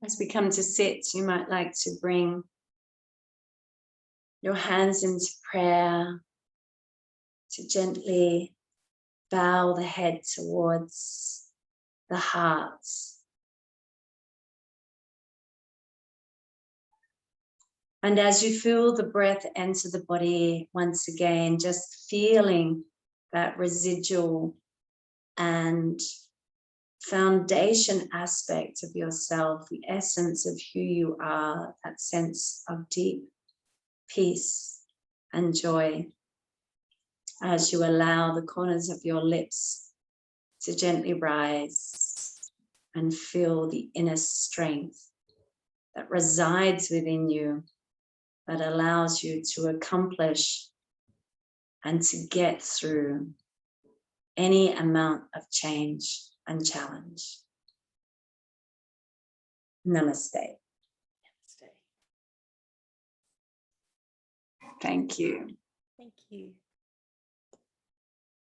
As we come to sit, you might like to bring your hands into prayer, to gently bow the head towards the heart. And as you feel the breath enter the body once again, just feeling that residual and foundation aspect of yourself, the essence of who you are, that sense of deep peace and joy, as you allow the corners of your lips to gently rise and feel the inner strength that resides within you, that allows you to accomplish and to get through any amount of change and challenge. Namaste. Namaste. Thank you. Thank you.